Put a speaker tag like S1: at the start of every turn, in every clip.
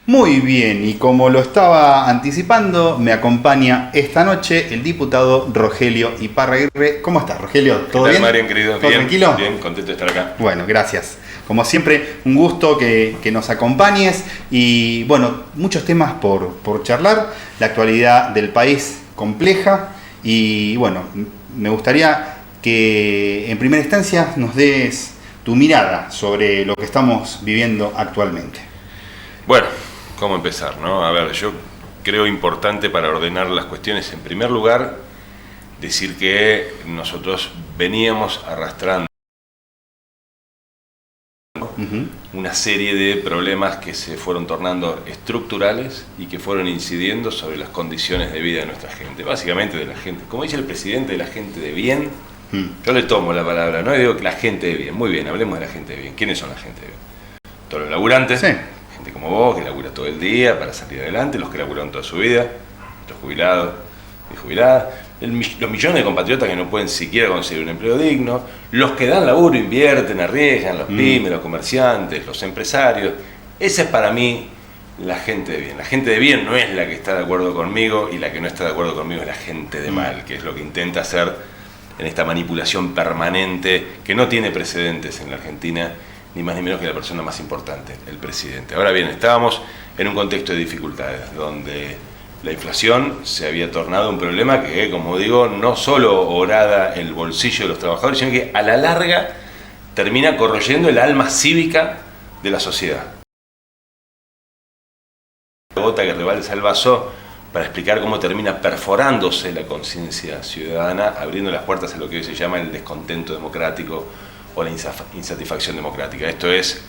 S1: Muy bien, y como lo estaba anticipando, me acompaña esta noche el diputado Rogelio Iparraguirre. ¿Cómo estás, Rogelio?
S2: ¿Todo bien? Marian, querido?
S1: ¿Todo
S2: bien,
S1: tranquilo?
S2: Bien, contento de estar acá.
S1: Bueno, gracias. Como siempre, un gusto que nos acompañes y, bueno, muchos temas por charlar. La actualidad del país compleja y, bueno, me gustaría que en primera instancia nos des tu mirada sobre lo que estamos viviendo actualmente.
S2: Bueno, ¿cómo empezar, no? A ver, yo creo importante para ordenar las cuestiones, en primer lugar, decir que nosotros veníamos arrastrando una serie de problemas que se fueron tornando estructurales y que fueron incidiendo sobre las condiciones de vida de nuestra gente, básicamente de la gente, como dice el presidente, de la gente de bien. Yo le tomo la palabra, no y digo que la gente de bien, muy bien, hablemos de la gente de bien. ¿Quiénes son la gente de bien? Todos los laburantes,
S1: sí.
S2: Gente como vos, que labura todo el día para salir adelante, los que laburaron toda su vida, los jubilados y jubiladas, los millones de compatriotas que no pueden siquiera conseguir un empleo digno, los que dan laburo, invierten, arriesgan, los pymes, los comerciantes, los empresarios. Esa es para mí la gente de bien. La gente de bien no es la que está de acuerdo conmigo y la que no está de acuerdo conmigo es la gente de mal, que es lo que intenta hacer en esta manipulación permanente que no tiene precedentes en la Argentina, ni más ni menos que la persona más importante, el presidente. Ahora bien, estábamos en un contexto de dificultades, donde la inflación se había tornado un problema que, como digo, no solo horada el bolsillo de los trabajadores, sino que a la larga termina corroyendo el alma cívica de la sociedad. La gota que rebalsa el vaso para explicar cómo termina perforándose la conciencia ciudadana, abriendo las puertas a lo que hoy se llama el descontento democrático o la insatisfacción democrática. Esto es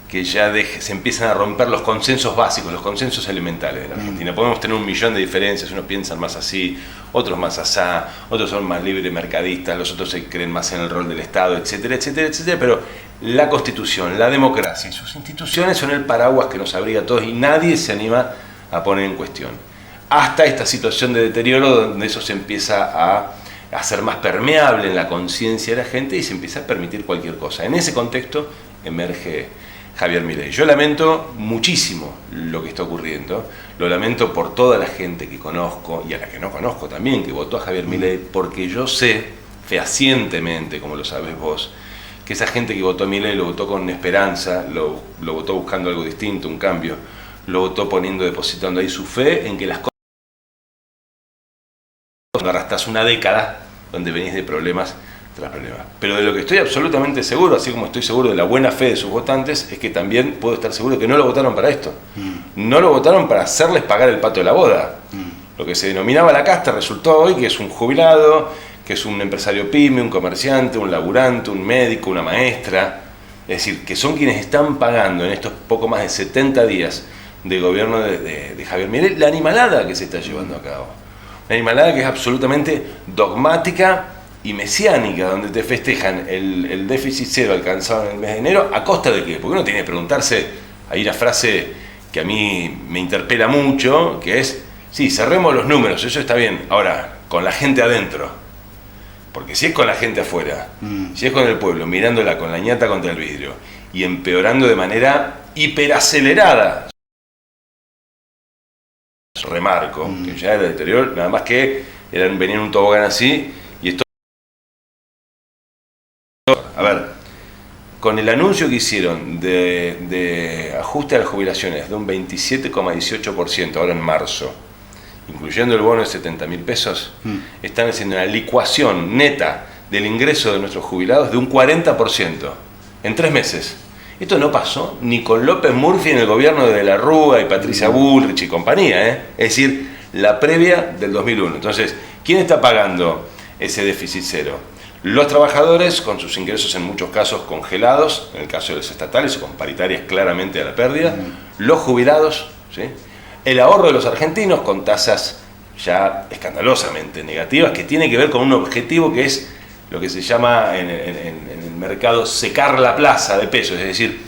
S2: que ya se empiezan a romper los consensos básicos, los consensos elementales de la Argentina. Podemos tener un millón de diferencias, unos piensan más así, otros más asá, otros son más libre mercadistas, los otros se creen más en el rol del Estado, etcétera, etcétera, etcétera, pero la Constitución, la democracia y sus instituciones son el paraguas que nos abriga a todos y nadie se anima a poner en cuestión. Hasta esta situación de deterioro donde eso se empieza a hacer más permeable en la conciencia de la gente y se empieza a permitir cualquier cosa. En ese contexto emerge Javier Milei. Yo lamento muchísimo lo que está ocurriendo, lo lamento por toda la gente que conozco y a la que no conozco también, que votó a Javier Milei, porque yo sé fehacientemente, como lo sabes vos, que esa gente que votó a Milei lo votó con esperanza, lo votó buscando algo distinto, un cambio, lo votó depositando ahí su fe en que las cosas. Arrastrás una década donde venís de problemas tras problemas. Pero de lo que estoy absolutamente seguro, así como estoy seguro de la buena fe de sus votantes, es que también puedo estar seguro de que no lo votaron para esto. No lo votaron para hacerles pagar el pato de la boda. Lo que se denominaba la casta resultó hoy que es un jubilado, que es un empresario pyme, un comerciante, un laburante, un médico, una maestra. Es decir, que son quienes están pagando en estos poco más de 70 días de gobierno de Javier Milei la animalada que se está llevando a cabo. Una animalada que es absolutamente dogmática y mesiánica, donde te festejan el déficit cero alcanzado en el mes de enero, ¿a costa de qué? Porque uno tiene que preguntarse, hay una frase que a mí me interpela mucho, que es, sí, cerremos los números, eso está bien, ahora, con la gente adentro. Porque si es con la gente afuera, si es con el pueblo, mirándola con la ñata contra el vidrio, y empeorando de manera hiperacelerada, remarco, que ya era deterioro, nada más que venía en un tobogán así, y esto. A ver, con el anuncio que hicieron de ajuste a las jubilaciones de un 27,18% ahora en marzo, incluyendo el bono de 70.000 pesos, están haciendo una licuación neta del ingreso de nuestros jubilados de un 40% en 3 meses. Esto no pasó ni con López Murphy en el gobierno de la Rúa y Patricia Bullrich y compañía, es decir, la previa del 2001. Entonces, ¿quién está pagando ese déficit cero? Los trabajadores, con sus ingresos en muchos casos congelados, en el caso de los estatales o con paritarias claramente a la pérdida, los jubilados, ¿sí? El ahorro de los argentinos con tasas ya escandalosamente negativas, que tiene que ver con un objetivo que es lo que se llama en el mercado secar la plaza de pesos, es decir,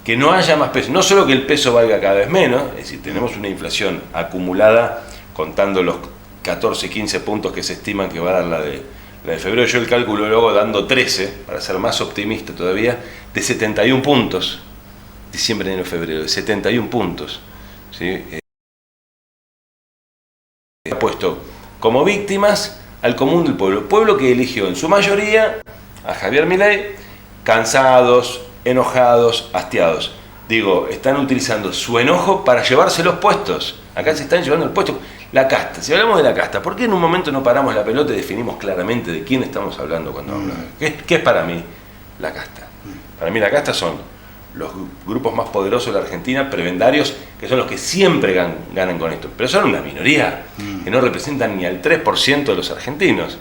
S2: que no haya más pesos, no solo que el peso valga cada vez menos, es decir, tenemos una inflación acumulada, contando los 14, 15 puntos que se estiman que va a dar la de febrero, yo el cálculo luego dando 13, para ser más optimista todavía, de 71 puntos. diciembre, enero, febrero, de 71 puntos. ¿Sí? Ha puesto como víctimas al común del pueblo, pueblo que eligió en su mayoría a Javier Milei, cansados, enojados, hastiados. Digo, están utilizando su enojo para llevarse los puestos. Acá se están llevando el puesto. La casta, si hablamos de la casta, ¿por qué en un momento no paramos la pelota y definimos claramente de quién estamos hablando cuando hablamos? ¿Qué es para mí la casta? Para mí la casta son los grupos más poderosos de la Argentina, prebendarios, que son los que siempre ganan con esto. Pero son una minoría, que no representan ni al 3% de los argentinos.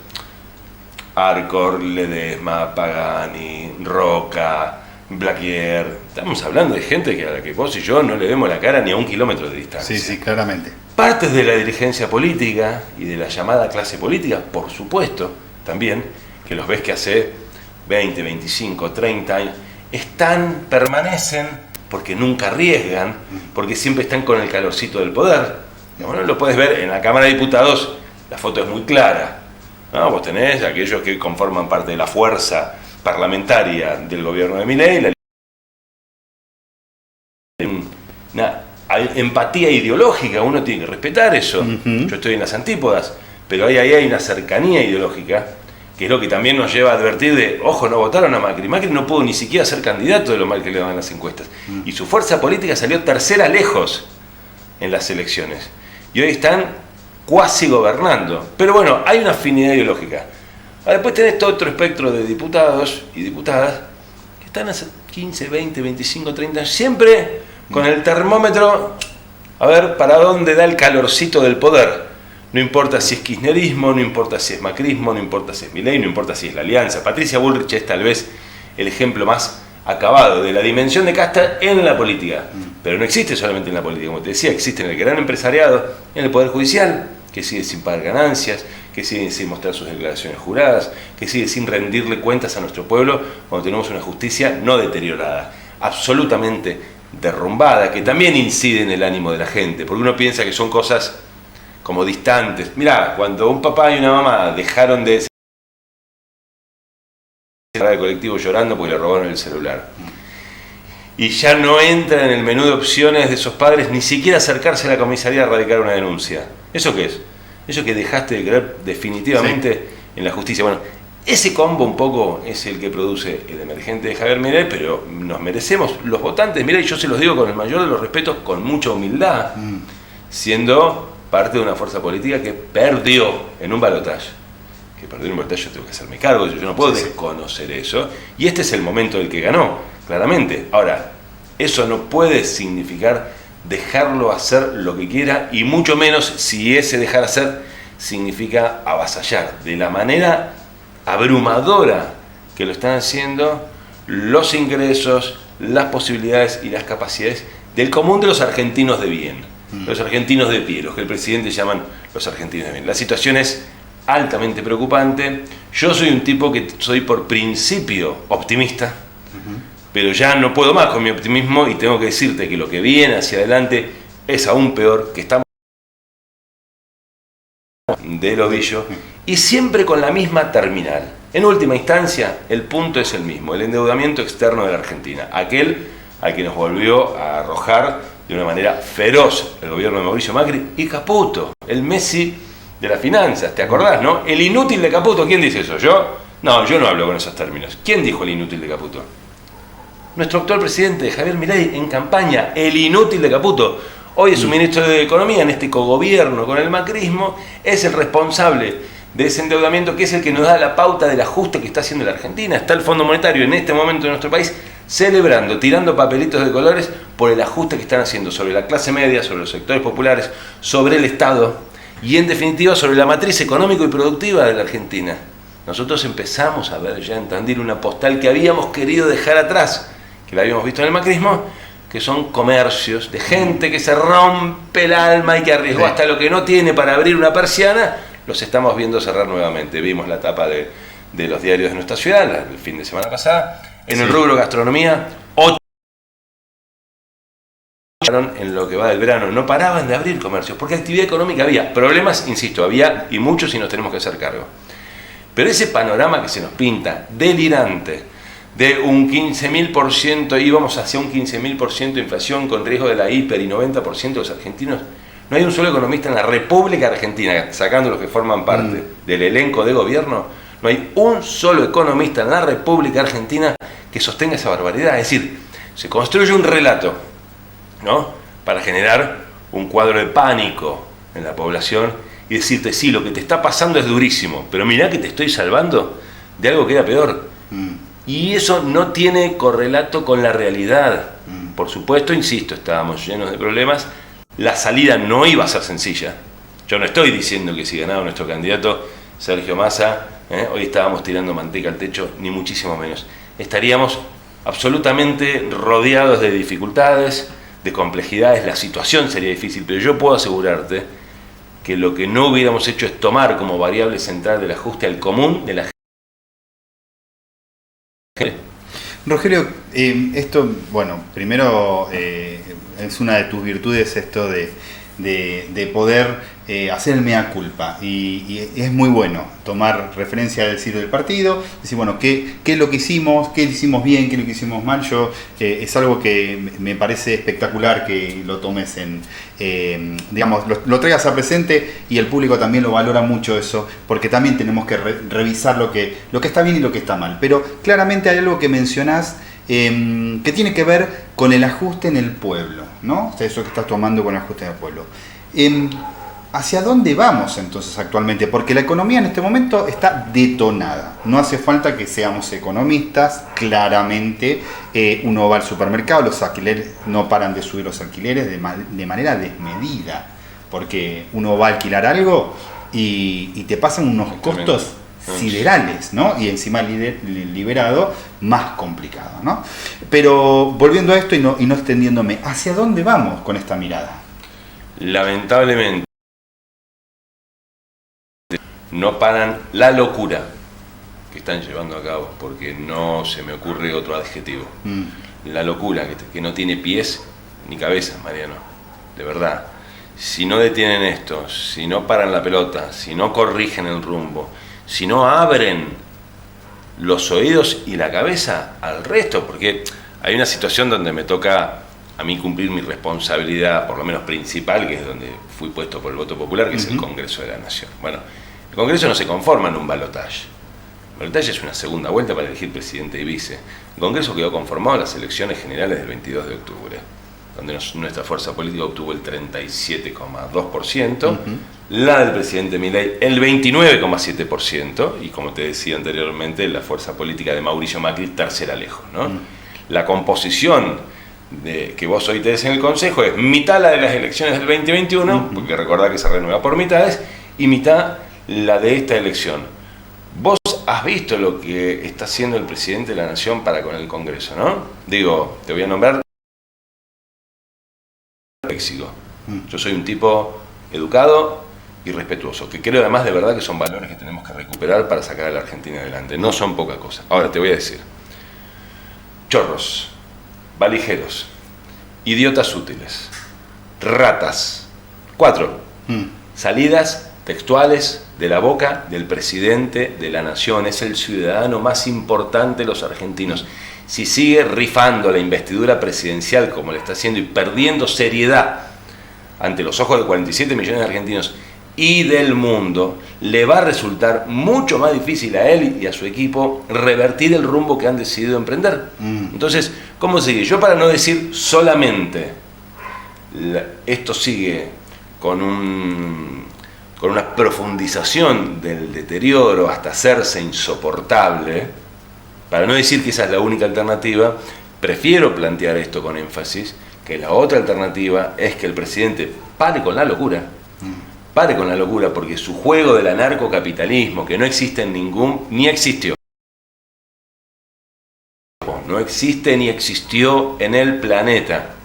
S2: Arcor, Ledesma, Pagani, Roca, Blaquier. Estamos hablando de gente a la que vos y yo no le vemos la cara ni a 1 kilómetro de distancia.
S1: Sí, sí, claramente.
S2: Partes de la dirigencia política y de la llamada clase política, por supuesto, también, que los ves que hace 20, 25, 30 años, permanecen porque nunca arriesgan, porque siempre están con el calorcito del poder. Bueno, lo puedes ver en la Cámara de Diputados, la foto es muy clara, ¿no? Vos tenés aquellos que conforman parte de la fuerza parlamentaria del gobierno de Milei, una empatía ideológica, uno tiene que respetar eso. Yo estoy en las antípodas, pero ahí hay una cercanía ideológica, que es lo que también nos lleva a advertir de, ojo, no votaron a Macri. Macri no pudo ni siquiera ser candidato de lo mal que le daban las encuestas. Y su fuerza política salió tercera lejos en las elecciones. Y hoy están cuasi gobernando. Pero bueno, hay una afinidad ideológica. Después tenés todo otro espectro de diputados y diputadas que están hace 15, 20, 25, 30 años, siempre con el termómetro, a ver para dónde da el calorcito del poder. No importa si es kirchnerismo, no importa si es macrismo, no importa si es Milei, no importa si es la alianza. Patricia Bullrich es tal vez el ejemplo más acabado de la dimensión de casta en la política. Pero no existe solamente en la política, como te decía, existe en el gran empresariado, en el Poder Judicial, que sigue sin pagar ganancias, que sigue sin mostrar sus declaraciones juradas, que sigue sin rendirle cuentas a nuestro pueblo cuando tenemos una justicia no deteriorada, absolutamente derrumbada, que también incide en el ánimo de la gente, porque uno piensa que son cosas como distantes. Mirá, cuando un papá y una mamá dejaron de el colectivo llorando porque le robaron el celular, y ya no entra en el menú de opciones de esos padres ni siquiera acercarse a la comisaría a radicar una denuncia. ¿Eso qué es? Eso que dejaste de creer definitivamente en la justicia. Bueno, ese combo un poco es el que produce el emergente de Javier Milei, pero nos merecemos los votantes. Mirá, y yo se los digo con el mayor de los respetos, con mucha humildad, siendo parte de una fuerza política que perdió en un balotaje. Que perdió en un balotaje, yo tengo que hacerme cargo, yo no puedo desconocer eso. Y este es el momento del que ganó, claramente. Ahora, eso no puede significar dejarlo hacer lo que quiera, y mucho menos si ese dejar hacer significa avasallar de la manera abrumadora que lo están haciendo los ingresos, las posibilidades y las capacidades del común de los argentinos de bien, los argentinos de pie, los que el presidente llaman los argentinos de bien. La situación es altamente preocupante. Yo soy un tipo que soy por principio optimista, pero ya no puedo más con mi optimismo y tengo que decirte que lo que viene hacia adelante es aún peor, que estamos del ovillo, y siempre con la misma terminal. En última instancia, el punto es el mismo, el endeudamiento externo de la Argentina, aquel al que nos volvió a arrojar de una manera feroz el gobierno de Mauricio Macri y Caputo, el Messi de las finanzas, ¿te acordás, no? El inútil de Caputo, ¿quién dice eso? ¿Yo? No, yo no hablo con esos términos. ¿Quién dijo el inútil de Caputo? Nuestro actual presidente, Javier Milei, en campaña, el inútil de Caputo. Hoy es su ministro de Economía en este cogobierno con el macrismo, es el responsable de ese endeudamiento, que es el que nos da la pauta del ajuste que está haciendo la Argentina. Está el Fondo Monetario en este momento en nuestro país celebrando, tirando papelitos de colores por el ajuste que están haciendo sobre la clase media, sobre los sectores populares, sobre el Estado y en definitiva sobre la matriz económico y productiva de la Argentina. Nosotros empezamos a ver ya en Tandil una postal que habíamos querido dejar atrás, que la habíamos visto en el macrismo, que son comercios de gente que se rompe el alma y que arriesgó hasta lo que no tiene para abrir una persiana. Los estamos viendo cerrar nuevamente. Vimos la tapa de los diarios de nuestra ciudad el fin de semana pasada. En el rubro gastronomía, 8 en lo que va del verano. No paraban de abrir comercios, porque actividad económica había. Problemas, insisto, había y muchos, y nos tenemos que hacer cargo. Pero ese panorama que se nos pinta, delirante, de un 15.000%, íbamos hacia un 15.000% de inflación con riesgo de la hiper y 90% de los argentinos. No hay un solo economista en la República Argentina, sacando los que forman parte del elenco de gobierno, no hay un solo economista en la República Argentina que sostenga esa barbaridad. Es decir, se construye un relato, ¿no?, para generar un cuadro de pánico en la población y decirte, sí, lo que te está pasando es durísimo, pero mirá que te estoy salvando de algo que era peor. Y eso no tiene correlato con la realidad. Por supuesto, insisto, estábamos llenos de problemas. La salida no iba a ser sencilla. Yo no estoy diciendo que si ganaba nuestro candidato Sergio Massa, hoy estábamos tirando manteca al techo, ni muchísimo menos. Estaríamos absolutamente rodeados de dificultades, de complejidades, la situación sería difícil, pero yo puedo asegurarte que lo que no hubiéramos hecho es tomar como variable central del ajuste al común de la gente.
S1: Rogelio, esto, bueno, primero es una de tus virtudes esto de poder hacer el mea culpa, y es muy bueno tomar referencia del siglo del partido, decir, bueno, ¿qué es lo que hicimos? ¿Qué hicimos bien? ¿Qué es lo que hicimos mal? Yo, es algo que me parece espectacular que lo tomes digamos, lo traigas a presente, y el público también lo valora mucho eso, porque también tenemos que revisar lo que está bien y lo que está mal. Pero claramente hay algo que mencionás que tiene que ver con el ajuste en el pueblo, ¿no? O sea, eso que estás tomando con el ajuste en el pueblo. ¿Hacia dónde vamos entonces actualmente? Porque la economía en este momento está detonada. No hace falta que seamos economistas, claramente. Uno va al supermercado, los alquileres no paran de subir los alquileres de manera desmedida. Porque uno va a alquilar algo y te pasan unos costos siderales, ¿no? Y encima liberado, más complicado, ¿no? Pero volviendo a esto y no extendiéndome, ¿hacia dónde vamos con esta mirada?
S2: Lamentablemente no paran la locura que están llevando a cabo, porque no se me ocurre otro adjetivo. La locura que no tiene pies ni cabeza, Mariano, de verdad. Si no detienen esto, si no paran la pelota, si no corrigen el rumbo, si no abren los oídos y la cabeza al resto, porque hay una situación donde me toca a mí cumplir mi responsabilidad, por lo menos principal, que es donde fui puesto por el voto popular, que es el Congreso de la Nación. Bueno, el Congreso no se conforma en un balotaje. El balotaje es una segunda vuelta para elegir presidente y vice. El Congreso quedó conformado en las elecciones generales del 22 de octubre, donde nuestra fuerza política obtuvo el 37,2%, la del presidente Milei el 29,7%, y como te decía anteriormente, la fuerza política de Mauricio Macri tercera lejos, ¿no? La composición que vos hoy tenés en el Consejo es mitad la de las elecciones del 2021, porque recordá que se renueva por mitades, y mitad la de esta elección. Vos has visto lo que está haciendo el presidente de la Nación para con el Congreso, ¿no? Digo, te voy a nombrar léxico. Yo soy un tipo educado y respetuoso, que creo además de verdad que son valores que tenemos que recuperar para sacar a la Argentina adelante. No son poca cosa. Ahora te voy a decir: chorros, valijeros, idiotas útiles, ratas. 4 salidas textuales de la boca del presidente de la Nación. Es el ciudadano más importante de los argentinos. Si sigue rifando la investidura presidencial como le está haciendo y perdiendo seriedad ante los ojos de 47 millones de argentinos y del mundo, le va a resultar mucho más difícil a él y a su equipo revertir el rumbo que han decidido emprender. Entonces, ¿cómo sigue? Yo, para no decir solamente esto sigue con una profundización del deterioro hasta hacerse insoportable, para no decir que esa es la única alternativa, prefiero plantear esto con énfasis, que la otra alternativa es que el presidente pare con la locura, porque su juego del anarcocapitalismo, que no existe ni existió, no existe ni existió en el planeta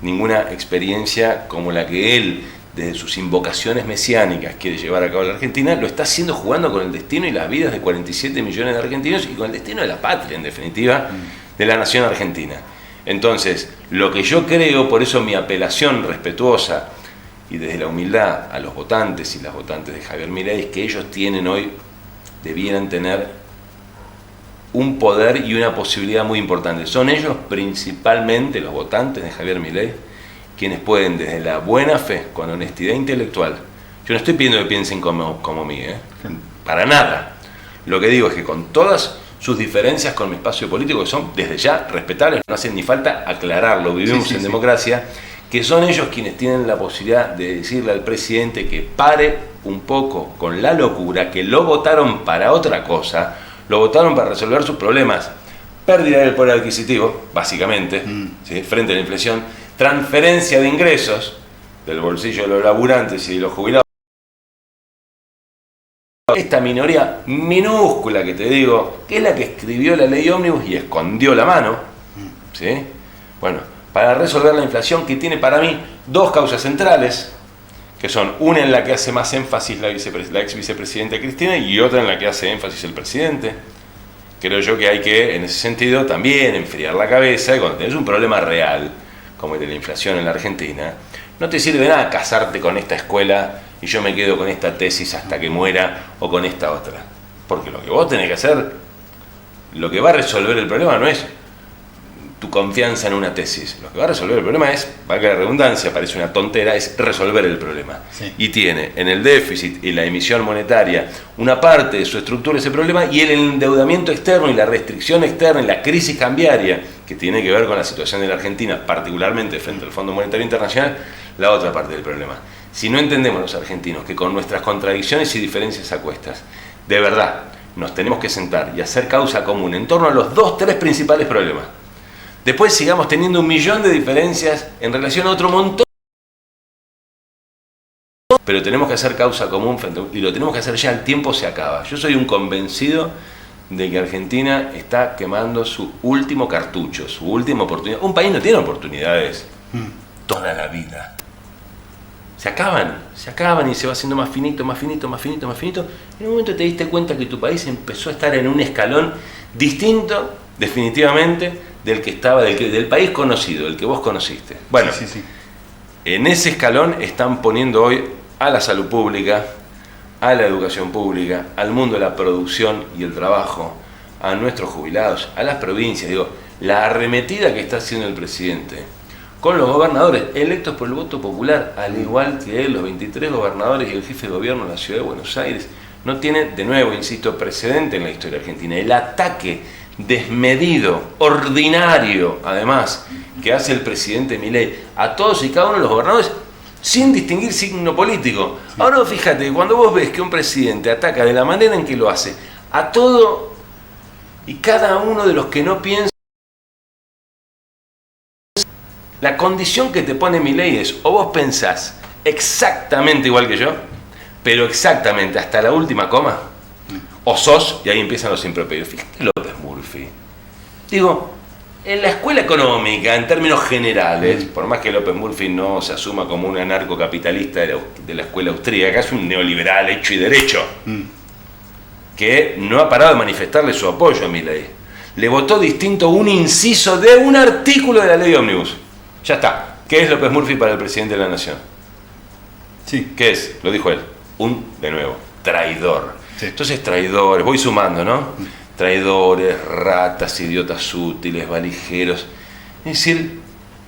S2: ninguna experiencia como la que él, desde sus invocaciones mesiánicas, quiere llevar a cabo en la Argentina, lo está haciendo jugando con el destino y las vidas de 47 millones de argentinos y con el destino de la patria, en definitiva, de la nación argentina. Entonces, lo que yo creo, por eso mi apelación respetuosa y desde la humildad a los votantes y las votantes de Javier Milei, es que ellos tienen hoy, debieran tener un poder y una posibilidad muy importante. Son ellos principalmente, los votantes de Javier Milei, quienes pueden desde la buena fe, con honestidad intelectual, yo no estoy pidiendo que piensen como mí, para nada. Lo que digo es que con todas sus diferencias con mi espacio político, que son desde ya respetables, no hacen ni falta aclararlo, vivimos en democracia, que son ellos quienes tienen la posibilidad de decirle al presidente que pare un poco con la locura, que lo votaron para otra cosa, lo votaron para resolver sus problemas, pérdida del poder adquisitivo, básicamente, ¿sí? Frente a la inflación, transferencia de ingresos del bolsillo de los laburantes y de los jubilados. Esta minoría minúscula que te digo, que es la que escribió la ley ómnibus y escondió la mano, ¿sí? Bueno, para resolver la inflación, que tiene para mí dos causas centrales, que son una en la que hace más énfasis la ex vicepresidenta Cristina y otra en la que hace énfasis el presidente. Creo yo que hay que, en ese sentido, también enfriar la cabeza, y cuando tenés un problema real, como el de la inflación en la Argentina, no te sirve nada casarte con esta escuela y yo me quedo con esta tesis hasta que muera o con esta otra. Porque lo que vos tenés que hacer, lo que va a resolver el problema no es tu confianza en una tesis. Lo que va a resolver el problema es, valga la redundancia, parece una tontera, es resolver el problema. Sí. Y tiene en el déficit y la emisión monetaria una parte de su estructura ese problema, y el endeudamiento externo y la restricción externa y la crisis cambiaria, que tiene que ver con la situación de la Argentina, particularmente frente al Fondo Monetario Internacional, la otra parte del problema. Si no entendemos los argentinos que con nuestras contradicciones y diferencias a cuestas, de verdad, nos tenemos que sentar y hacer causa común en torno a los 2-3 principales problemas. Después sigamos teniendo 1.000.000 de diferencias en relación a otro montón. Pero tenemos que hacer causa común y lo tenemos que hacer ya, el tiempo se acaba. Yo soy un convencido de que Argentina está quemando su último cartucho, su última oportunidad. Un país no tiene oportunidades toda la vida. Se acaban y se va haciendo más finito, más finito, más finito, más finito. En un momento te diste cuenta que tu país empezó a estar en un escalón distinto, definitivamente, del que estaba, del país conocido, el que vos conociste. Bueno, sí. En ese escalón están poniendo hoy a la salud pública, a la educación pública, al mundo de la producción y el trabajo, a nuestros jubilados, a las provincias. Digo, la arremetida que está haciendo el presidente con los gobernadores electos por el voto popular, al igual que los 23 gobernadores y el jefe de gobierno de la ciudad de Buenos Aires, no tiene, de nuevo, insisto, precedente en la historia argentina. El ataque desmedido, ordinario, además, que hace el presidente Milei a todos y cada uno de los gobernadores, sin distinguir signo político. Sí. Ahora fíjate, cuando vos ves que un presidente ataca de la manera en que lo hace a todo y cada uno de los que no piensan, la condición que te pone Milei es: o vos pensás exactamente igual que yo, pero exactamente hasta la última coma, o sos, y ahí empiezan los improperios. Fíjate López Murphy. Digo, en la escuela económica, en términos generales, por más que López Murphy no se asuma como un anarcocapitalista de la escuela austríaca, es un neoliberal hecho y derecho, que no ha parado de manifestarle su apoyo a Milei. Le votó distinto un inciso de un artículo de la ley ómnibus. Ya está. ¿Qué es López Murphy para el presidente de la nación?
S1: Sí.
S2: ¿Qué es? Lo dijo él. De nuevo, traidor. Sí. Entonces, traidores, voy sumando, ¿no? Traidores, ratas, idiotas útiles, valijeros. Es decir...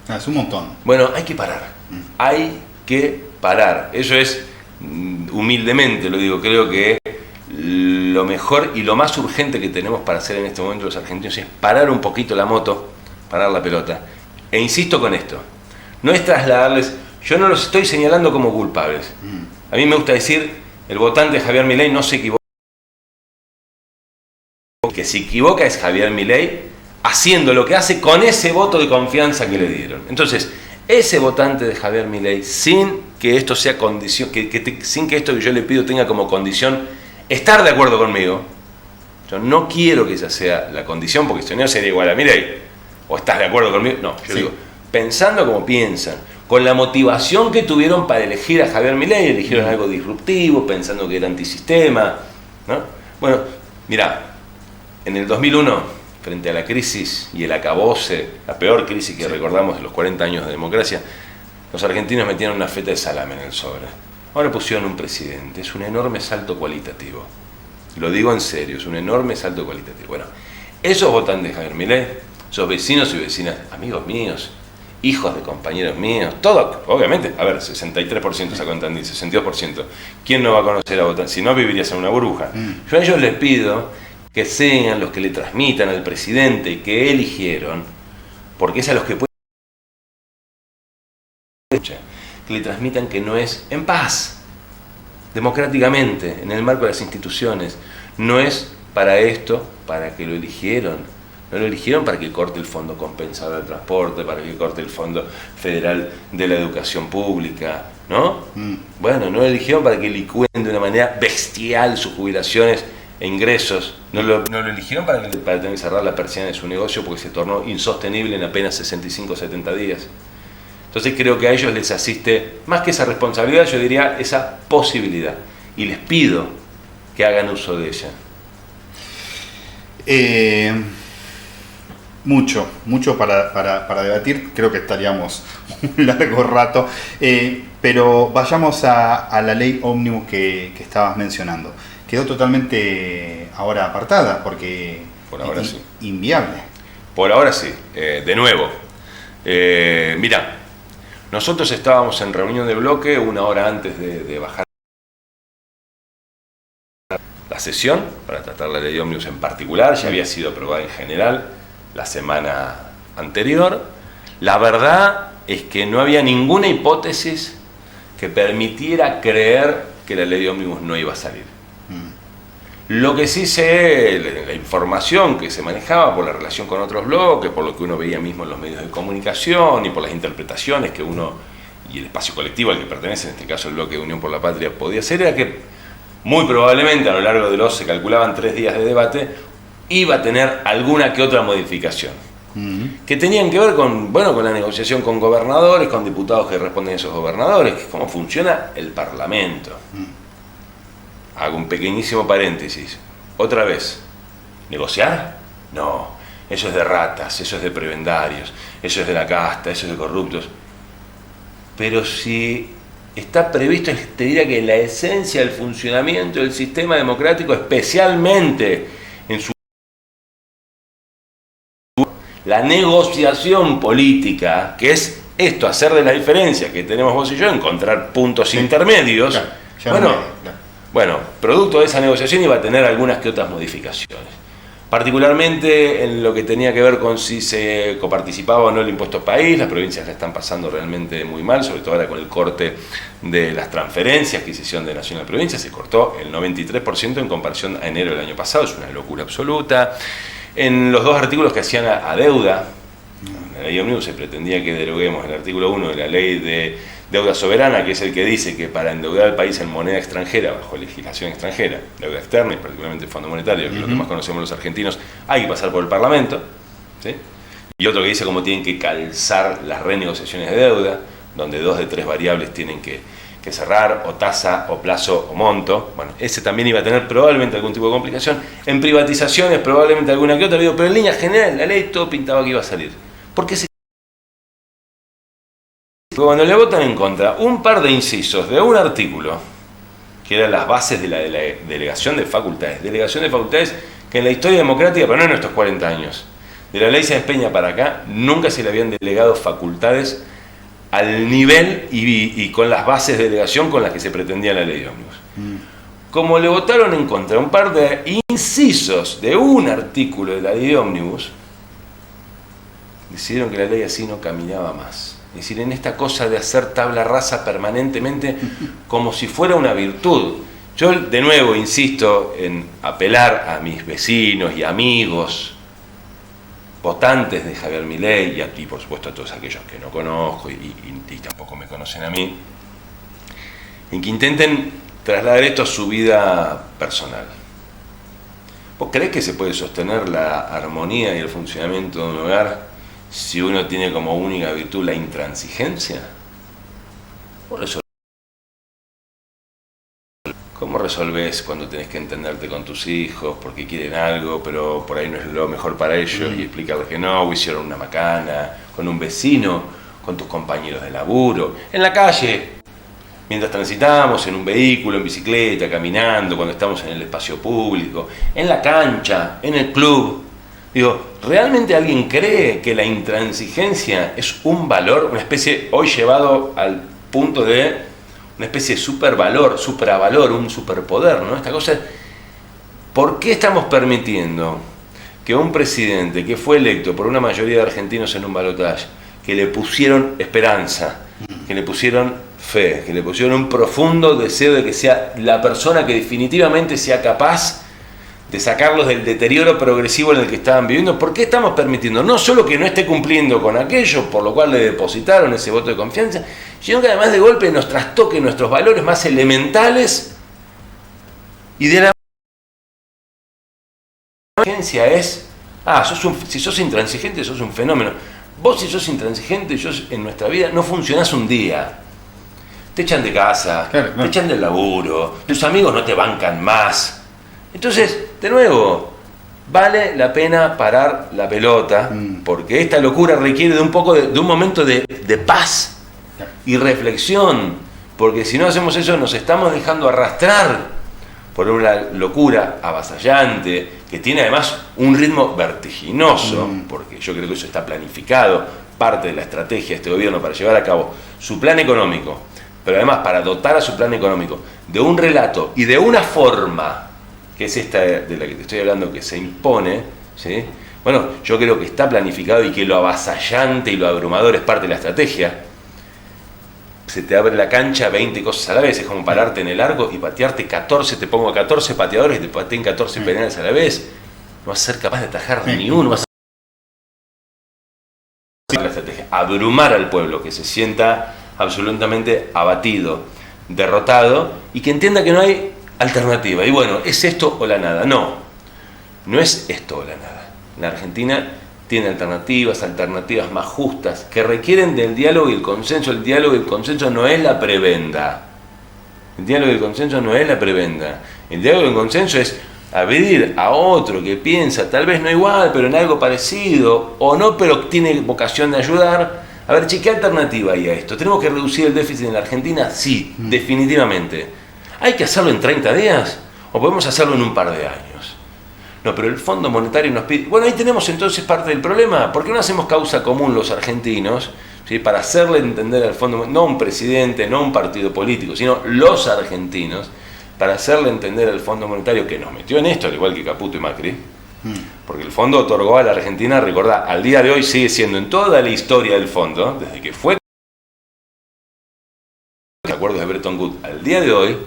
S1: es un montón.
S2: Bueno, hay que parar. Hay que parar. Eso es, humildemente lo digo, creo que lo mejor y lo más urgente que tenemos para hacer en este momento los argentinos es parar un poquito la moto, parar la pelota. E insisto con esto, no es trasladarles, yo no los estoy señalando como culpables. A mí me gusta decir, el votante Javier Milei no se equivoca. Que se equivoca es Javier Milei haciendo lo que hace con ese voto de confianza que le dieron. Entonces, ese votante de Javier Milei, sin que esto sea condición, sin que esto que yo le pido tenga como condición estar de acuerdo conmigo, yo no quiero que esa sea la condición, porque si no sería igual a Milei. ¿O estás de acuerdo conmigo? No, yo digo, pensando como piensan, con la motivación que tuvieron para elegir a Javier Milei, eligieron algo disruptivo, pensando que era antisistema, ¿no? Bueno, mirá, en el 2001, frente a la crisis y el acabose, la peor crisis que recordamos de los 40 años de democracia, los argentinos metieron una feta de salame en el sobre. Ahora pusieron un presidente, es un enorme salto cualitativo. Lo digo en serio, es un enorme salto cualitativo. Bueno, Esos votantes de Javier Milei, esos vecinos y vecinas, amigos míos, hijos de compañeros míos, todo, obviamente, a ver, 63% sacó en Tandil, 62%. ¿Quién no va a conocer a votantes? Si no, vivirías en una burbuja. Yo a ellos les pido que sean los que le transmitan al presidente que eligieron, porque es a los que pueden, que le transmitan que no es en paz, democráticamente, en el marco de las instituciones, no es para esto, para que lo eligieron. No lo eligieron para que corte el fondo compensador del transporte, para que corte el fondo federal de la educación pública, ¿no? Bueno, no lo eligieron para que licúen de una manera bestial sus jubilaciones e ingresos. No lo eligieron para tener que cerrar la persiana de su negocio porque se tornó insostenible en apenas 65 o 70 días. Entonces creo que a ellos les asiste, más que esa responsabilidad, yo diría esa posibilidad. Y les pido que hagan uso de ella.
S1: Mucho para debatir, creo que estaríamos un largo rato, pero vayamos a la ley ómnibus que estabas mencionando. Quedó totalmente ahora apartada porque
S2: por ahora sí.
S1: Inviable.
S2: Por ahora sí, de nuevo. Mirá, nosotros estábamos en reunión de bloque una hora antes de bajar la sesión para tratar la ley ómnibus en particular, ya había sido aprobada en general la semana anterior. La verdad es que no había ninguna hipótesis que permitiera creer que la ley ómnibus no iba a salir. Lo que sí sé, la información que se manejaba por la relación con otros bloques, por lo que uno veía mismo en los medios de comunicación y por las interpretaciones que uno y el espacio colectivo al que pertenece, en este caso el bloque de Unión por la Patria, podía hacer, era que muy probablemente a lo largo de se calculaban 3 días de debate, iba a tener alguna que otra modificación. Que tenían que ver con la negociación con gobernadores, con diputados que responden a esos gobernadores, que es cómo funciona el Parlamento. Hago un pequeñísimo paréntesis. Otra vez, ¿negociar? No, eso es de ratas, eso es de prebendarios, eso es de la casta, eso es de corruptos. Pero si está previsto, te diría que la esencia del funcionamiento del sistema democrático, especialmente en su la negociación política, que es esto, hacer de la diferencia que tenemos vos y yo, encontrar puntos intermedios, bueno, producto de esa negociación iba a tener algunas que otras modificaciones. Particularmente en lo que tenía que ver con si se coparticipaba o no el impuesto país, las provincias la están pasando realmente muy mal, sobre todo ahora con el corte de las transferencias que se hicieron de nación a provincia, se cortó el 93% en comparación a enero del año pasado, es una locura absoluta. En los 2 artículos que hacían a deuda, en la ley ómnibus se pretendía que deroguemos el artículo 1 de la ley de deuda soberana, que es el que dice que para endeudar al país en moneda extranjera, bajo legislación extranjera, deuda externa y particularmente el Fondo Monetario, que es lo que más conocemos los argentinos, hay que pasar por el Parlamento, ¿sí? Y otro que dice cómo tienen que calzar las renegociaciones de deuda, donde 2 de 3 variables tienen que cerrar, o tasa, o plazo, o monto. Bueno, ese también iba a tener probablemente algún tipo de complicación. En privatizaciones probablemente alguna que otra, pero en línea general la ley todo pintaba que iba a salir. ¿Por qué cuando le votan en contra un par de incisos de un artículo, que eran las bases de la delegación de facultades que en la historia democrática, pero no en estos 40 años, de la ley Sáenz Peña para acá, nunca se le habían delegado facultades al nivel y con las bases de delegación con las que se pretendía la ley de ómnibus. Como le votaron en contra un par de incisos de un artículo de la ley de ómnibus, decidieron que la ley así no caminaba más. Es decir, en esta cosa de hacer tabla rasa permanentemente como si fuera una virtud. Yo de nuevo insisto en apelar a mis vecinos y amigos, votantes de Javier Milei y por supuesto a todos aquellos que no conozco y tampoco me conocen a mí, en que intenten trasladar esto a su vida personal. ¿Vos creés que se puede sostener la armonía y el funcionamiento de un hogar si uno tiene como única virtud la intransigencia? ¿Cómo resolvés cuando tenés que entenderte con tus hijos porque quieren algo, pero por ahí no es lo mejor para ellos, y explicarles que no, o hicieron una macana, con un vecino, con tus compañeros de laburo, en la calle, mientras transitamos, en un vehículo, en bicicleta, caminando, cuando estamos en el espacio público, en la cancha, en el club? Digo, ¿realmente alguien cree que la intransigencia es un valor, una especie, hoy llevado al punto de una especie de supervalor, supravalor, un superpoder, ¿no? Esta cosa es, ¿por qué estamos permitiendo que un presidente que fue electo por una mayoría de argentinos en un balotaje, que le pusieron esperanza, que le pusieron fe, que le pusieron un profundo deseo de que sea la persona que definitivamente sea capaz de sacarlos del deterioro progresivo en el que estaban viviendo? ¿Por qué estamos permitiendo no solo que no esté cumpliendo con aquello por lo cual le depositaron ese voto de confianza, sino que además de golpe nos trastoque nuestros valores más elementales? Y de la intransigencia es, si sos intransigente sos un fenómeno. Vos si sos intransigente, en nuestra vida no funcionás un día. Te echan de casa, claro, te echan del laburo, tus amigos no te bancan más. Entonces, de nuevo, vale la pena parar la pelota, porque esta locura requiere de un momento de paz y reflexión, porque si no hacemos eso nos estamos dejando arrastrar por una locura avasallante, que tiene además un ritmo vertiginoso, porque yo creo que eso está planificado, parte de la estrategia de este gobierno para llevar a cabo su plan económico, pero además para dotar a su plan económico de un relato y de una forma, que es esta de la que te estoy hablando, que se impone, ¿sí? Bueno, yo creo que está planificado y que lo avasallante y lo abrumador es parte de la estrategia. Se te abre la cancha 20 cosas a la vez, es como pararte en el arco y patearte 14, te pongo 14 pateadores y te pateen 14 penales a la vez. No vas a ser capaz de atajar ni uno, vas a la estrategia, abrumar al pueblo, que se sienta absolutamente abatido, derrotado, y que entienda que no hay alternativa. Y bueno, ¿es esto o la nada? No, no es esto o la nada. La Argentina tiene alternativas más justas, que requieren del diálogo y el consenso. El diálogo y el consenso no es la prebenda. El diálogo y el consenso no es la prebenda. El diálogo y el consenso es abrir a otro que piensa, tal vez no igual, pero en algo parecido, o no, pero tiene vocación de ayudar. A ver, ¿qué alternativa hay a esto? ¿Tenemos que reducir el déficit en la Argentina? Sí, definitivamente. ¿Hay que hacerlo en 30 días? ¿O podemos hacerlo en un par de años? No, pero el Fondo Monetario nos pide... Bueno, ahí tenemos entonces parte del problema. ¿Por qué no hacemos causa común los argentinos, ¿sí? Para hacerle entender al Fondo, no un presidente, no un partido político, sino los argentinos, para hacerle entender al Fondo Monetario, que nos metió en esto, al igual que Caputo y Macri, porque el Fondo otorgó a la Argentina, recordá, al día de hoy sigue siendo en toda la historia del Fondo, desde que fue el acuerdo de Bretton Woods al día de hoy,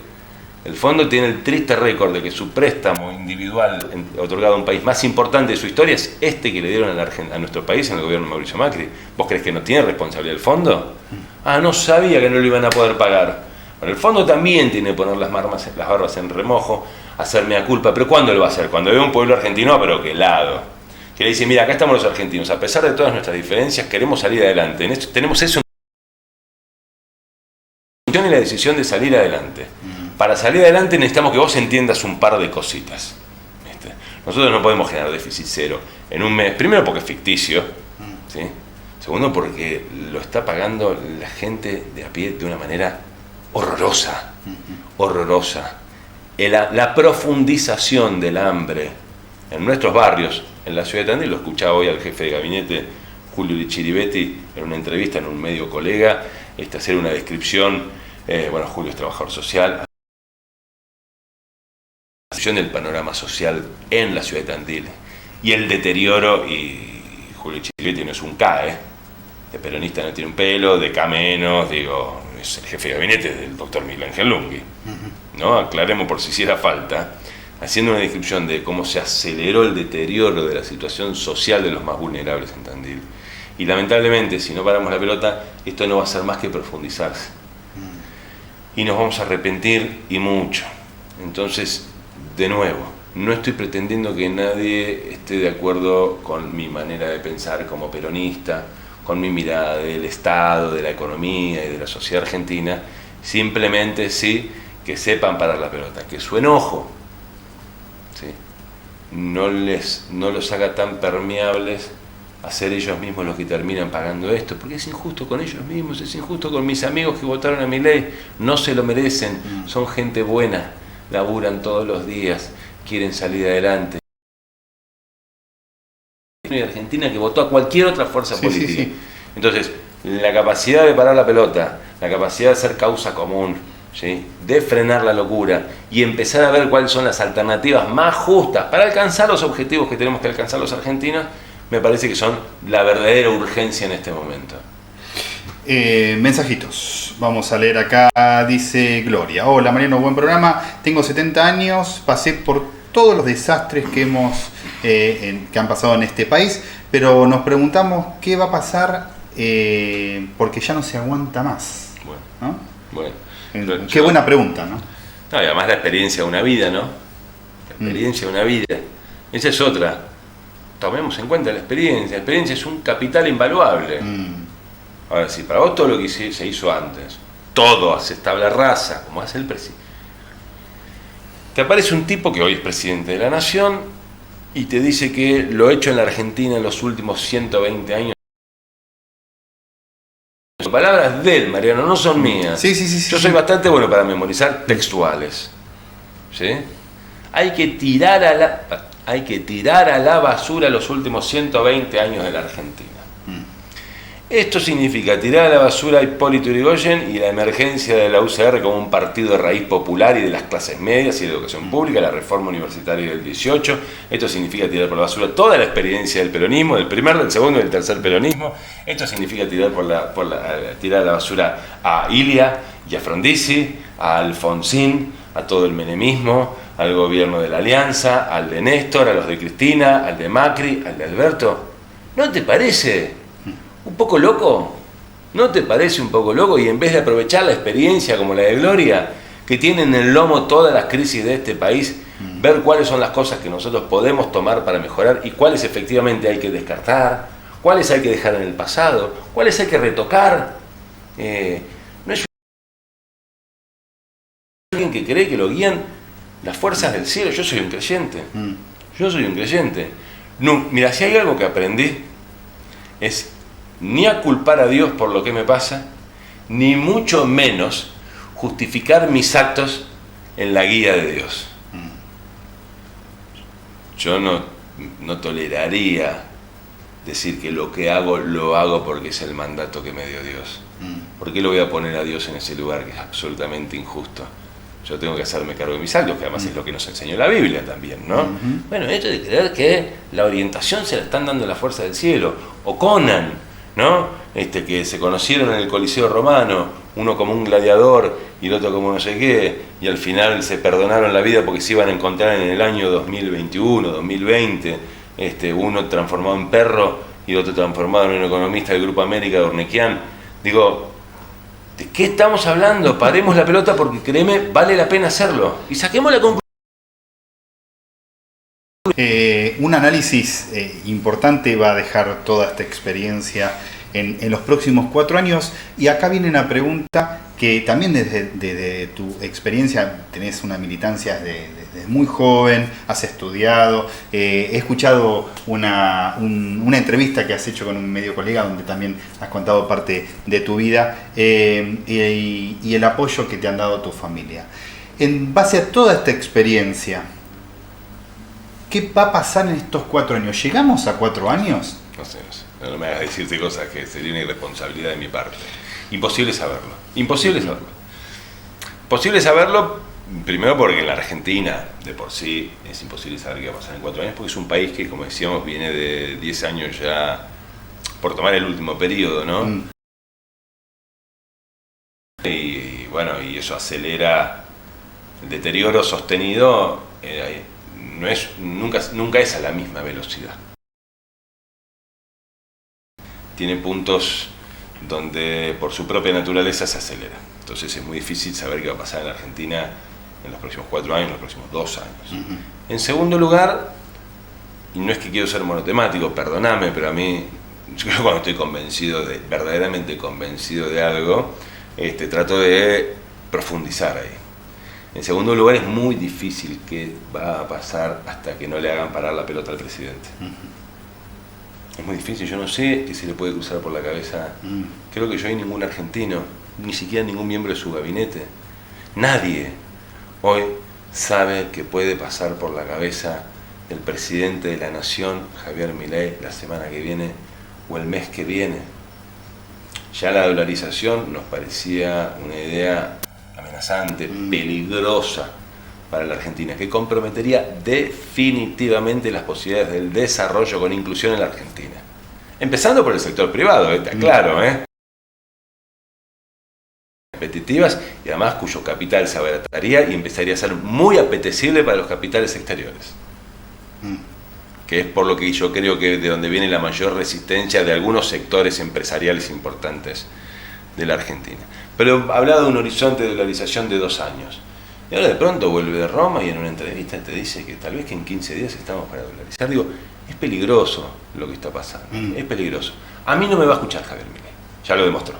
S2: el Fondo tiene el triste récord de que su préstamo individual otorgado a un país más importante de su historia es este que le dieron a nuestro país en el gobierno de Mauricio Macri. ¿Vos crees que no tiene responsabilidad el Fondo? No sabía que no lo iban a poder pagar. Bueno, el Fondo también tiene que poner las barbas en remojo, hacer mea culpa, pero ¿cuándo lo va a hacer? Cuando ve un pueblo argentino, pero que helado, que le dice, mira, acá estamos los argentinos, a pesar de todas nuestras diferencias, queremos salir adelante. En esto, tenemos eso en y la decisión de salir adelante. Para salir adelante necesitamos que vos entiendas un par de cositas. Nosotros no podemos generar déficit cero en un mes. Primero porque es ficticio, ¿sí? Segundo porque lo está pagando la gente de a pie de una manera horrorosa. Horrorosa. La profundización del hambre en nuestros barrios, en la ciudad de Tandil, lo escuchaba hoy al jefe de gabinete, Julio Di Chiribetti, en una entrevista en un medio colega, hacer una descripción, Julio es trabajador social, del panorama social en la ciudad de Tandil y el deterioro, y Julio Chiribetti no es un K, de peronista no tiene un pelo, de K menos, digo, es el jefe de gabinete del doctor Miguel Ángel Lunghi, ¿no? Aclaremos por si hiciera falta, haciendo una descripción de cómo se aceleró el deterioro de la situación social de los más vulnerables en Tandil. Y lamentablemente, si no paramos la pelota, esto no va a hacer más que profundizarse. Y nos vamos a arrepentir, y mucho. Entonces, de nuevo, no estoy pretendiendo que nadie esté de acuerdo con mi manera de pensar como peronista, con mi mirada del Estado, de la economía y de la sociedad argentina. Simplemente sí que sepan parar la pelota, que su enojo, ¿sí?, no los haga tan permeables a ser ellos mismos los que terminan pagando esto, porque es injusto con ellos mismos, es injusto con mis amigos que votaron a Milei, no se lo merecen, son gente buena, laburan todos los días, quieren salir adelante. y Argentina que votó a cualquier otra fuerza política.
S1: Sí.
S2: Entonces, la capacidad de parar la pelota, la capacidad de hacer causa común, ¿sí?, de frenar la locura y empezar a ver cuáles son las alternativas más justas para alcanzar los objetivos que tenemos que alcanzar los argentinos, me parece que son la verdadera urgencia en este momento.
S1: Mensajitos. Vamos a leer acá, dice Gloria. Hola Mariano, buen programa. Tengo 70 años, pasé por todos los desastres que han pasado en este país, pero nos preguntamos qué va a pasar porque ya no se aguanta más. Qué buena pregunta, ¿no?
S2: No, y además la experiencia de una vida, ¿no? La experiencia de una vida. Esa es otra. Tomemos en cuenta la experiencia. La experiencia es un capital invaluable. Ahora, si para vos todo lo que se hizo antes, todo hace tabla rasa, como hace el presidente, te aparece un tipo que hoy es presidente de la nación y te dice que lo hecho en la Argentina en los últimos 120 años. Son palabras de él, Mariano, no son mías.
S1: Sí.
S2: Yo soy bastante bueno para memorizar textuales. ¿Sí? Hay que tirar a la basura los últimos 120 años de la Argentina. Esto significa tirar a la basura a Hipólito Yrigoyen y la emergencia de la UCR como un partido de raíz popular y de las clases medias y de educación pública, la reforma universitaria del 18. Esto significa tirar por la basura toda la experiencia del peronismo, del primer, del segundo y del tercer peronismo. Esto significa tirar tirar a la basura a Ilia y a Frondizi, a Alfonsín, a todo el menemismo, al gobierno de la Alianza, al de Néstor, a los de Cristina, al de Macri, al de Alberto. ¿No te parece un poco loco? ¿No te parece un poco loco? Y en vez de aprovechar la experiencia como la de Gloria, que tiene en el lomo todas las crisis de este país, ver cuáles son las cosas que nosotros podemos tomar para mejorar y cuáles efectivamente hay que descartar, cuáles hay que dejar en el pasado, cuáles hay que retocar. No es alguien que cree que lo guían las fuerzas del cielo. Yo soy un creyente. Yo soy un creyente. No, mira, si hay algo que aprendí es ni a culpar a Dios por lo que me pasa, ni mucho menos justificar mis actos en la guía de Dios. Yo no toleraría decir que lo que hago, lo hago porque es el mandato que me dio Dios. ¿Por qué lo voy a poner a Dios en ese lugar que es absolutamente injusto? Yo tengo que hacerme cargo de mis actos, que además es lo que nos enseñó la Biblia también, ¿no? Bueno, esto de creer que la orientación se la están dando las fuerzas del cielo, o Conan, ¿no? Que se conocieron en el Coliseo Romano, uno como un gladiador y el otro como no sé qué, y al final se perdonaron la vida porque se iban a encontrar en el año 2021, 2020, uno transformado en perro y el otro transformado en un economista del Grupo América de Urnequian. Digo, ¿de qué estamos hablando? Paremos la pelota porque, créeme, vale la pena hacerlo. Y saquemos la conclusión.
S1: Un análisis importante va a dejar toda esta experiencia en los próximos 4 años. Y acá viene una pregunta que también desde tu experiencia, tenés una militancia desde muy joven, has estudiado, he escuchado una entrevista que has hecho con un medio colega donde también has contado parte de tu vida y el apoyo que te han dado tu familia. En base a toda esta experiencia, ¿qué va a pasar en estos 4 años? ¿Llegamos a 4 años?
S2: No sé. No me hagas decirte cosas que sería una irresponsabilidad de mi parte. Imposible saberlo. Imposible saberlo, primero porque en la Argentina, de por sí, es imposible saber qué va a pasar en 4 años, porque es un país que, como decíamos, viene de 10 años ya, por tomar el último periodo, ¿no? Y bueno, y eso acelera el deterioro sostenido, nunca es a la misma velocidad. Tiene puntos donde por su propia naturaleza se acelera. Entonces es muy difícil saber qué va a pasar en la Argentina en los próximos 4 años, en los próximos 2 años. En segundo lugar, y no es que quiero ser monotemático, perdóname, pero a mí, yo cuando estoy verdaderamente convencido de algo, trato de profundizar ahí. En segundo lugar, es muy difícil qué va a pasar hasta que no le hagan parar la pelota al presidente. Es muy difícil, yo no sé qué se le puede cruzar por la cabeza. Creo que yo y ningún argentino, ni siquiera ningún miembro de su gabinete, nadie hoy sabe que puede pasar por la cabeza el presidente de la Nación, Javier Milei, la semana que viene o el mes que viene. Ya la dolarización nos parecía una idea amenazante, peligrosa para la Argentina, que comprometería definitivamente las posibilidades del desarrollo con inclusión en la Argentina. Empezando por el sector privado, está claro, competitivas y además cuyo capital se abarataría y empezaría a ser muy apetecible para los capitales exteriores. Que es por lo que yo creo que de donde viene la mayor resistencia de algunos sectores empresariales importantes de la Argentina. Pero hablaba de un horizonte de dolarización de 2 años. Y ahora de pronto vuelve de Roma y en una entrevista te dice que tal vez que en 15 días estamos para dolarizar. Digo, es peligroso lo que está pasando, es peligroso. A mí no me va a escuchar Javier Milei, ya lo demostró.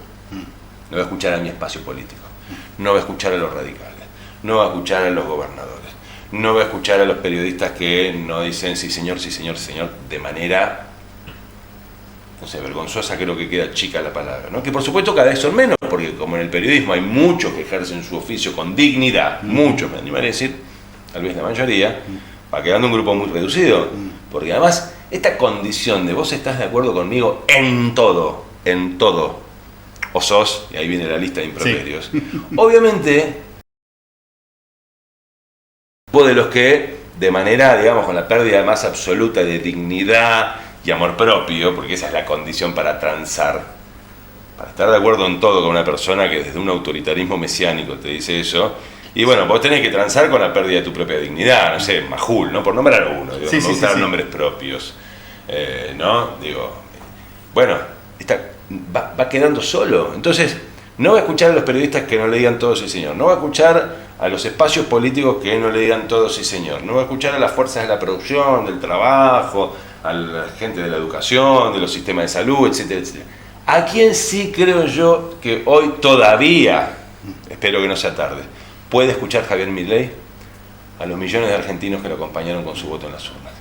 S2: No va a escuchar a mi espacio político, no va a escuchar a los radicales, no va a escuchar a los gobernadores, no va a escuchar a los periodistas que no dicen sí señor, sí señor, sí señor, de manera, no sé, vergonzosa, creo que queda chica la palabra, ¿no? Que por supuesto cada vez son menos, porque como en el periodismo hay muchos que ejercen su oficio con dignidad, muchos me animaré a decir, tal vez la mayoría, va quedando un grupo muy reducido, porque además esta condición de vos estás de acuerdo conmigo en todo, o sos, y ahí viene la lista de improperios, sí. Obviamente, vos de los que de manera, digamos, con la pérdida más absoluta de dignidad y amor propio, porque esa es la condición para transar, para estar de acuerdo en todo con una persona que desde un autoritarismo mesiánico te dice eso, y bueno, vos tenés que transar con la pérdida de tu propia dignidad, no sé, Majul, ¿no? Por nombrar a uno, digo, me gustan nombres propios, ¿no? Digo, bueno, va quedando solo, entonces no va a escuchar a los periodistas que no le digan todo sí señor, no va a escuchar a los espacios políticos que no le digan todo sí señor, no va a escuchar a las fuerzas de la producción, del trabajo, a la gente de la educación, de los sistemas de salud, etcétera, etcétera. ¿A quién sí creo yo que hoy todavía, espero que no sea tarde, puede escuchar Javier Milei? A los millones de argentinos que lo acompañaron con su voto en las urnas.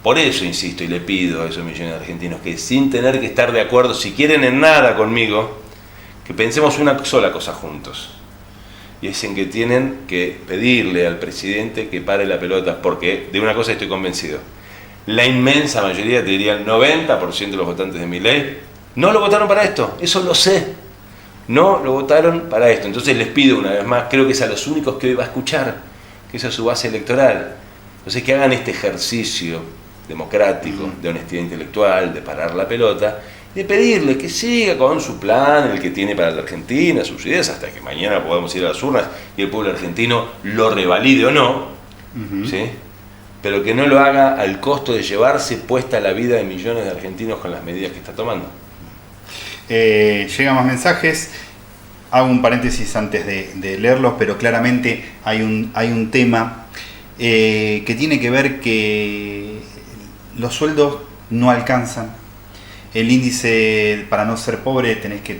S2: Por eso insisto y le pido a esos millones de argentinos que sin tener que estar de acuerdo, si quieren en nada conmigo, que pensemos una sola cosa juntos. Y es en que tienen que pedirle al presidente que pare la pelota, porque de una cosa estoy convencido. La inmensa mayoría, te diría el 90% de los votantes de Milei, no lo votaron para esto, eso lo sé. No lo votaron para esto. Entonces les pido una vez más, creo que es a los únicos que hoy va a escuchar, que esa es su base electoral. Entonces que hagan este ejercicio democrático, de honestidad intelectual, de parar la pelota, de pedirle que siga con su plan, el que tiene para la Argentina, sus ideas, hasta que mañana podamos ir a las urnas y el pueblo argentino lo revalide o no, ¿sí? Pero que no lo haga al costo de llevarse puesta la vida de millones de argentinos con las medidas que está tomando.
S1: Llegan más mensajes, hago un paréntesis antes de leerlos, pero claramente hay un tema que tiene que ver que los sueldos no alcanzan. El índice para no ser pobre tenés que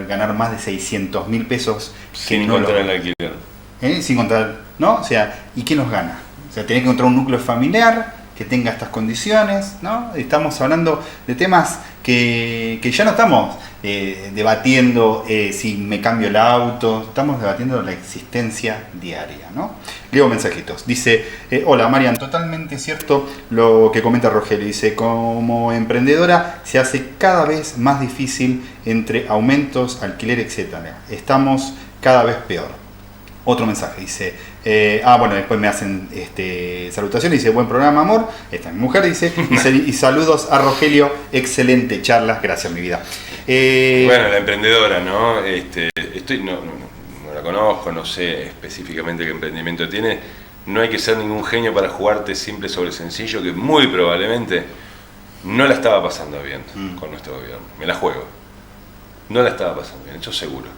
S1: ganar más de 600.000 pesos.
S2: Sin contar el alquiler.
S1: Sin contar, ¿no? O sea, ¿y quién los gana? O sea, tenés que encontrar un núcleo familiar que tenga estas condiciones, ¿no? Estamos hablando de temas que ya no estamos debatiendo si me cambio el auto, estamos debatiendo la existencia diaria, ¿no? Leo mensajitos. Dice, hola Marian, totalmente cierto lo que comenta Rogelio. Dice, como emprendedora se hace cada vez más difícil entre aumentos, alquiler, etc. Estamos cada vez peor. Otro mensaje, dice, bueno, después me hacen salutaciones, dice, buen programa, amor, esta es mi mujer, dice, y saludos a Rogelio, excelente charla, gracias mi vida.
S2: Bueno, la emprendedora, ¿no? No la conozco, no sé específicamente qué emprendimiento tiene, no hay que ser ningún genio para jugarte simple sobre sencillo, que muy probablemente no la estaba pasando bien con nuestro gobierno, me la juego, no la estaba pasando bien, eso seguro.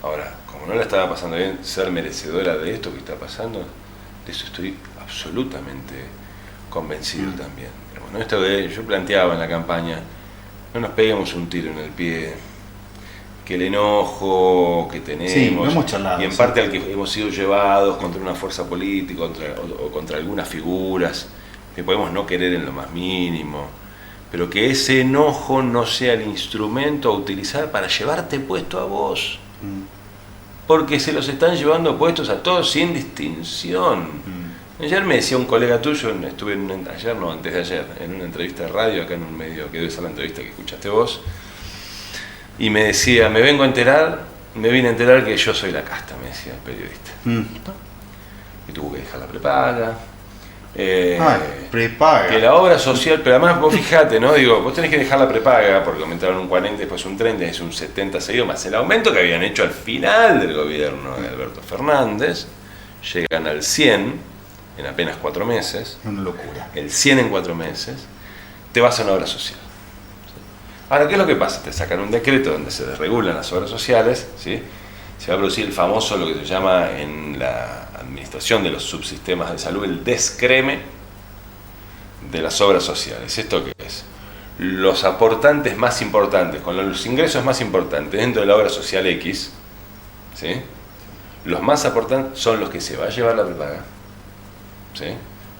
S2: Ahora, como no la estaba pasando bien, ser merecedora de esto que está pasando, de eso estoy absolutamente convencido también. Bueno, esto que yo planteaba en la campaña, no nos peguemos un tiro en el pie, que el enojo que tenemos,
S1: sí, no hemos charlado,
S2: y en parte al que hemos sido llevados contra una fuerza política o contra algunas figuras que podemos no querer en lo más mínimo, pero que ese enojo no sea el instrumento a utilizar para llevarte puesto a vos. Porque se los están llevando puestos a todos sin distinción. Ayer me decía un colega tuyo, estuve ayer, no, antes de ayer, en una entrevista de radio, acá en un medio que debe ser la entrevista que escuchaste vos, y me decía, me vine a enterar que yo soy la casta, me decía el periodista. Y tuvo que dejar la prepaga.
S1: Prepaga.
S2: Que la obra social, pero además vos fijate, ¿no? Digo, vos tenés que dejar la prepaga porque aumentaron un 40, después un 30, es un 70 seguido, más el aumento que habían hecho al final del gobierno de Alberto Fernández. Llegan al 100 en apenas 4 meses.
S1: Una locura.
S2: El 100 en 4 meses. Te vas a una obra social. Ahora, ¿qué es lo que pasa? Te sacan un decreto donde se desregulan las obras sociales, ¿sí? Se va a producir el famoso, lo que se llama en la administración de los subsistemas de salud, el descreme de las obras sociales. ¿Esto qué es? Los aportantes más importantes, con los ingresos más importantes dentro de la obra social X, ¿sí? Los más aportantes son los que se va a llevar la prepaga, ¿sí?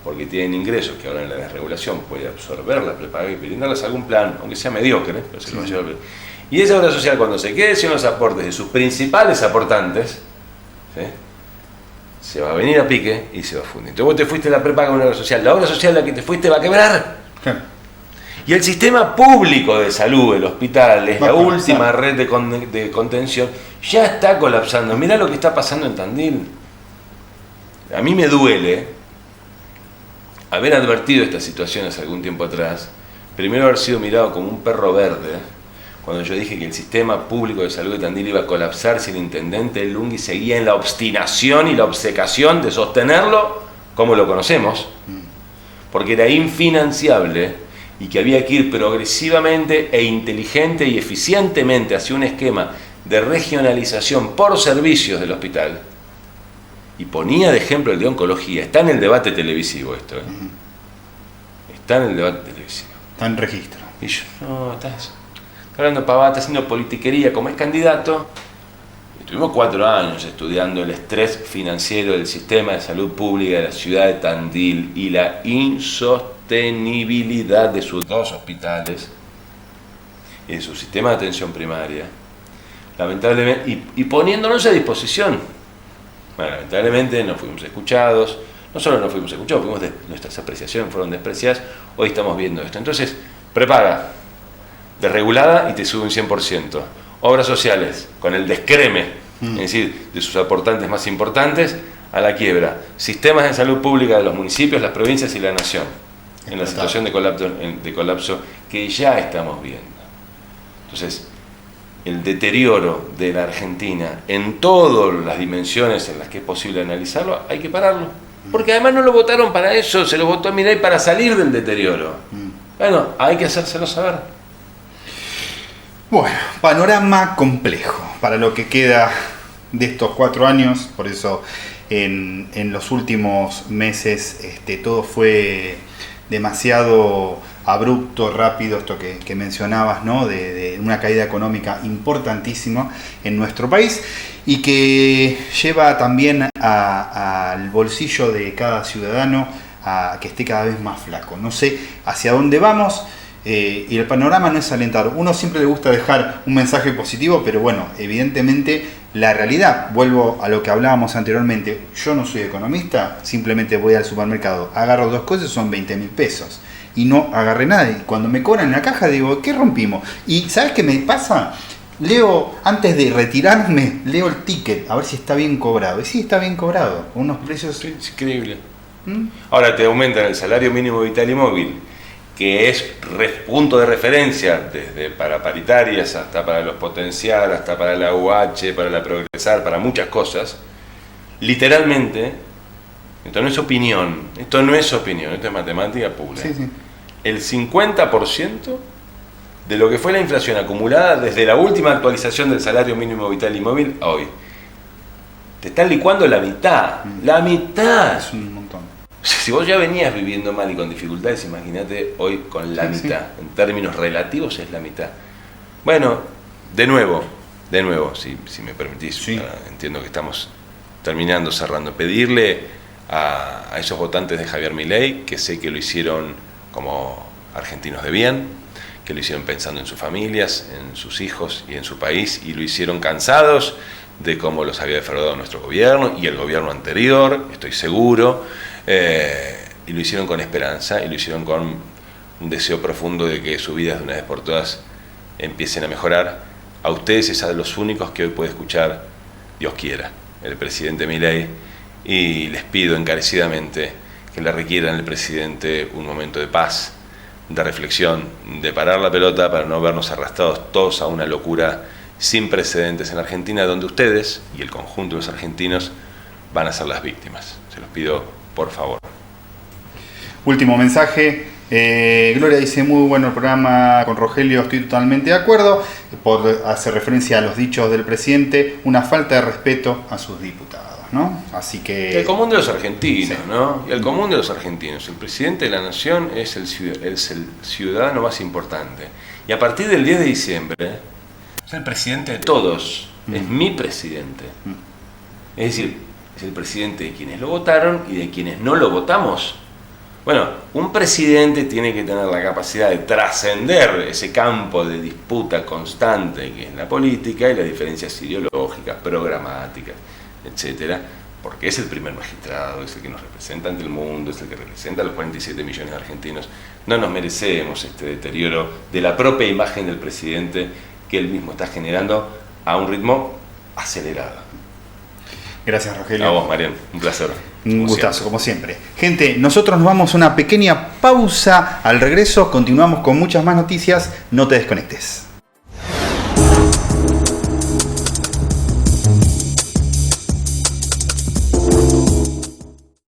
S2: Porque tienen ingresos que ahora en la desregulación puede absorber la prepaga y brindarles algún plan, aunque sea mediocre, pero se lo va a llevar. Y esa obra social, cuando se quede sin los aportes de sus principales aportantes, ¿sí? Se va a venir a pique y se va a fundir. Entonces vos te fuiste a la prepaga con una obra social, la obra social a la que te fuiste va a quebrar. Claro. Y el sistema público de salud, el hospital, es la última red de contención, ya está colapsando. Mirá lo que está pasando en Tandil. A mí me duele haber advertido estas situaciones algún tiempo atrás, primero haber sido mirado como un perro verde, cuando yo dije que el sistema público de salud de Tandil iba a colapsar si el intendente Lungui seguía en la obstinación y la obcecación de sostenerlo como lo conocemos, porque era infinanciable y que había que ir progresivamente e inteligente y eficientemente hacia un esquema de regionalización por servicios del hospital. Y ponía de ejemplo el de oncología. Está en el debate televisivo esto, ¿eh? Está en el debate televisivo.
S1: Está en registro.
S2: Y yo, no, está hablando pavata, haciendo politiquería como es candidato. Estuvimos 4 años estudiando el estrés financiero del sistema de salud pública de la ciudad de Tandil y la insostenibilidad de sus 2 hospitales y de su sistema de atención primaria. Lamentablemente, y poniéndonos a disposición. Bueno, lamentablemente no fuimos escuchados, no solo no fuimos escuchados, nuestras apreciaciones fueron despreciadas, hoy estamos viendo esto. Entonces, prepaga, desregulada y te sube un 100%. Obras sociales, con el descreme, es decir, de sus aportantes más importantes, a la quiebra. Sistemas de salud pública de los municipios, las provincias y la nación, en la situación de colapso que ya estamos viendo. Entonces, el deterioro de la Argentina en todas las dimensiones en las que es posible analizarlo, hay que pararlo. Porque además no lo votaron para eso, se lo votó a Milei para salir del deterioro. Bueno, hay que hacérselo saber.
S1: Bueno, panorama complejo para lo que queda de estos 4 años, por eso en los últimos meses todo fue demasiado abrupto, rápido, esto que mencionabas, ¿no? De una caída económica importantísima en nuestro país y que lleva también al bolsillo de cada ciudadano a que esté cada vez más flaco. No sé hacia dónde vamos y el panorama no es alentador. Uno siempre le gusta dejar un mensaje positivo, pero bueno, evidentemente la realidad, vuelvo a lo que hablábamos anteriormente, yo no soy economista, simplemente voy al supermercado, agarro 2 cosas, son 20.000 pesos. Y no agarré nada. Y cuando me cobran en la caja digo, ¿qué rompimos? Y ¿sabes qué me pasa? Leo, antes de retirarme, leo el ticket, a ver si está bien cobrado. Y sí, está bien cobrado, con unos precios...
S2: Es increíble. Ahora te aumentan el salario mínimo vital y móvil, que es punto de referencia, desde para paritarias hasta para los potenciar, hasta para la UH, para la progresar, para muchas cosas. Literalmente, esto no es opinión, esto es matemática pura.
S1: Sí, sí.
S2: El 50% de lo que fue la inflación acumulada desde la última actualización del salario mínimo vital y móvil a hoy. Te están licuando la mitad. La mitad.
S1: Es un montón.
S2: Si vos ya venías viviendo mal y con dificultades, imagínate hoy con la mitad. Sí. En términos relativos es la mitad. Bueno, de nuevo, si me permitís,
S1: sí.
S2: Entiendo que estamos cerrando. Pedirle a esos votantes de Javier Milei, que sé que lo hicieron como argentinos de bien, que lo hicieron pensando en sus familias, en sus hijos y en su país, y lo hicieron cansados de cómo los había defraudado nuestro gobierno y el gobierno anterior, estoy seguro, Y lo hicieron con esperanza, y lo hicieron con un deseo profundo de que sus vidas de una vez por todas empiecen a mejorar. A ustedes es a los únicos que hoy puede escuchar, Dios quiera, el presidente Milei, y les pido encarecidamente que le requieran al presidente un momento de paz, de reflexión, de parar la pelota para no vernos arrastrados todos a una locura sin precedentes en Argentina, donde ustedes y el conjunto de los argentinos van a ser las víctimas. Se los pido, por favor.
S1: Último mensaje. Gloria dice, muy bueno el programa con Rogelio, estoy totalmente de acuerdo, por hacer referencia a los dichos del presidente, una falta de respeto a sus diputados, ¿no? Así que...
S2: El común de los argentinos,
S1: sí.
S2: ¿no? Y el común de los argentinos. El presidente de la nación es el ciudadano más importante. Y a partir del 10 de diciembre, es el presidente de todos, es mi presidente. Es decir, es el presidente de quienes lo votaron y de quienes no lo votamos. Bueno, un presidente tiene que tener la capacidad de trascender ese campo de disputa constante que es la política y las diferencias ideológicas, programáticas, etcétera, porque es el primer magistrado, es el que nos representa ante el mundo, es el que representa a los 47 millones de argentinos. No nos merecemos este deterioro de la propia imagen del presidente que él mismo está generando a un ritmo acelerado.
S1: Gracias, Rogelio.
S2: A vos, Marian, un placer.
S1: Un gustazo, como siempre. Gente, nosotros nos vamos a una pequeña pausa. Al regreso continuamos con muchas más noticias. No te desconectes.